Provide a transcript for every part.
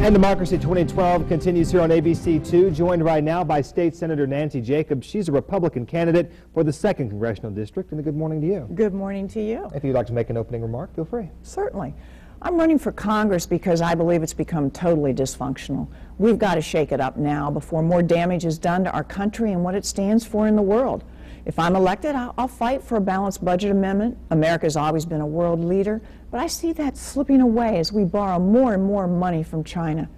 And Democracy 2012 continues here on ABC2, joined right now by State Senator Nancy Jacobs. She's a Republican candidate for the 2nd Congressional District. And a good morning to you. Good morning to you. If you'd like to make an opening remark, feel free. Certainly. I'm running for Congress because I believe it's become totally dysfunctional. We've got to shake it up now before more damage is done to our country and what it stands for in the world. If I'm elected, I'll fight for a balanced budget amendment. America's always been a world leader, but I see that slipping away as we borrow more and more money from China.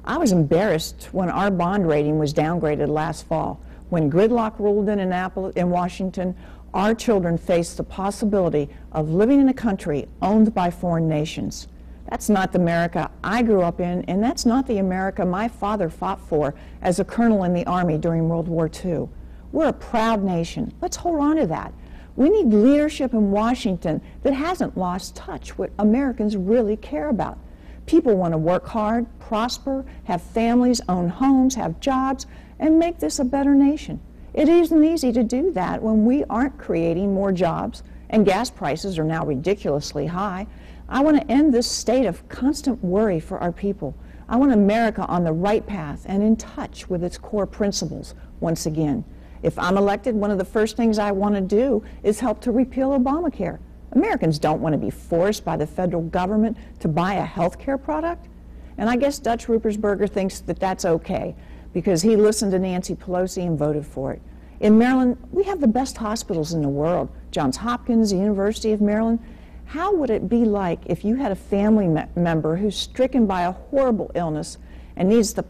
I was embarrassed when our bond rating was downgraded last fall. When gridlock ruled in Washington, our children faced the possibility of living in a country owned by foreign nations. That's not the America I grew up in, and that's not the America my father fought for as a colonel in the Army during World War II. We're a proud nation. Let's hold on to that. We need leadership in Washington that hasn't lost touch what Americans really care about. People want to work hard, prosper, have families, own homes, have jobs, and make this a better nation. It isn't easy to do that when we aren't creating more jobs and gas prices are now ridiculously high. I want to end this state of constant worry for our people. I want America on the right path and in touch with its core principles once again. If I'm elected, one of the first things I want to do is help to repeal Obamacare. Americans don't want to be forced by the federal government to buy a health care product. And I guess Dutch Ruppersberger thinks that that's okay because he listened to Nancy Pelosi and voted for it. In Maryland, we have the best hospitals in the world. Johns Hopkins, the University of Maryland. How would it be like if you had a family member who's stricken by a horrible illness and needs the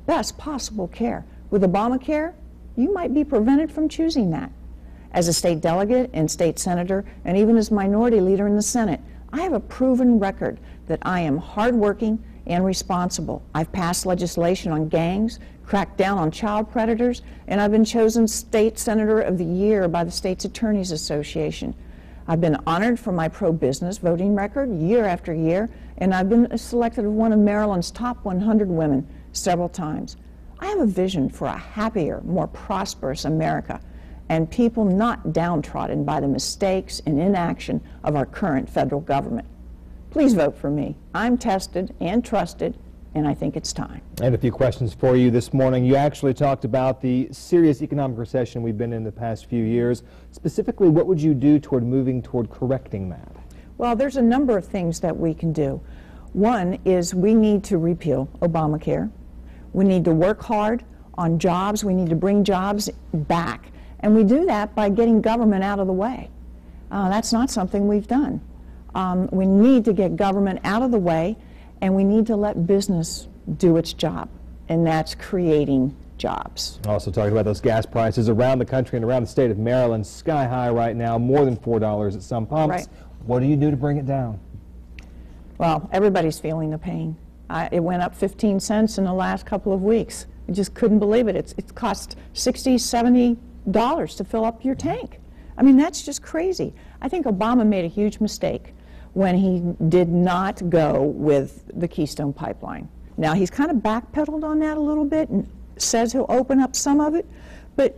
best possible care? With Obamacare, you might be prevented from choosing that. As a state delegate and state senator, and even as minority leader in the Senate, I have a proven record that I am hardworking and responsible. I've passed legislation on gangs, cracked down on child predators, and I've been chosen State Senator of the Year by the State's Attorneys Association. I've been honored for my pro-business voting record year after year, and I've been selected as one of Maryland's top 100 women several times. I have a vision for a happier, more prosperous America and people not downtrodden by the mistakes and inaction of our current federal government. Please vote for me. I'm tested and trusted, and I think it's time. And a few questions for you this morning. You actually talked about the serious economic recession we've been in the past few years. Specifically, what would you do toward moving toward correcting that? Well, there's a number of things that we can do. One is we need to repeal Obamacare. We need to work hard on jobs. We need to bring jobs back. And we do that by getting government out of the way. That's not something we've done. We need to get government out of the way, and we need to let business do its job, and that's creating jobs. Also talking about those gas prices around the country and around the state of Maryland, sky high right now, more than $4 at some pumps. Right. What do you do to bring it down? Well, everybody's feeling the pain. It went up 15 cents in the last couple of weeks. I just couldn't believe it. It cost $60, $70 to fill up your tank. I mean, that's just crazy. I think Obama made a huge mistake when he did not go with the Keystone Pipeline. Now, he's kind of backpedaled on that a little bit and says he'll open up some of it, but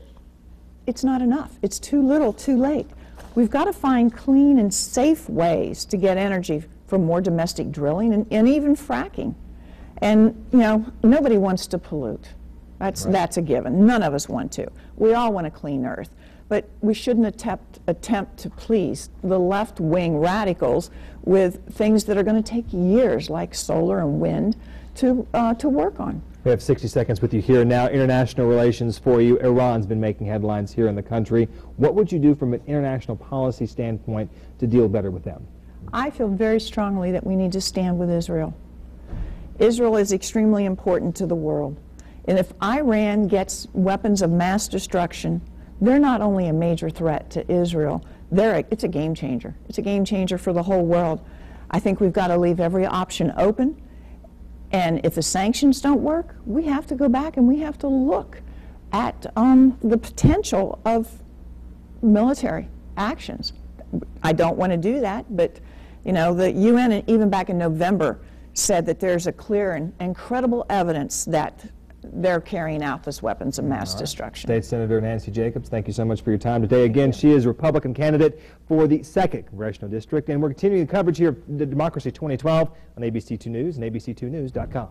it's not enough. It's too little, too late. We've got to find clean and safe ways to get energy from more domestic drilling and even fracking. And, you know, nobody wants to pollute. That's a given. None of us want to. We all want a clean earth. But we shouldn't attempt to please the left-wing radicals with things that are going to take years, like solar and wind, to work on. We have 60 seconds with you here now. International relations for you. Iran's been making headlines here in the country. What would you do from an international policy standpoint to deal better with them? I feel very strongly that we need to stand with Israel. Israel is extremely important to the world. And if Iran gets weapons of mass destruction, they're not only a major threat to Israel, it's a game changer. It's a game changer for the whole world. I think we've got to leave every option open. And if the sanctions don't work, we have to go back and we have to look at the potential of military actions. I don't want to do that, but you know, the UN, even back in November, said that there's a clear and incredible evidence that they're carrying out this weapons of mass destruction. State Senator Nancy Jacobs, thank you so much for your time today. Again, she is a Republican candidate for the 2nd Congressional District, and we're continuing the coverage here of the Democracy 2012 on ABC2 News and ABC2News.com.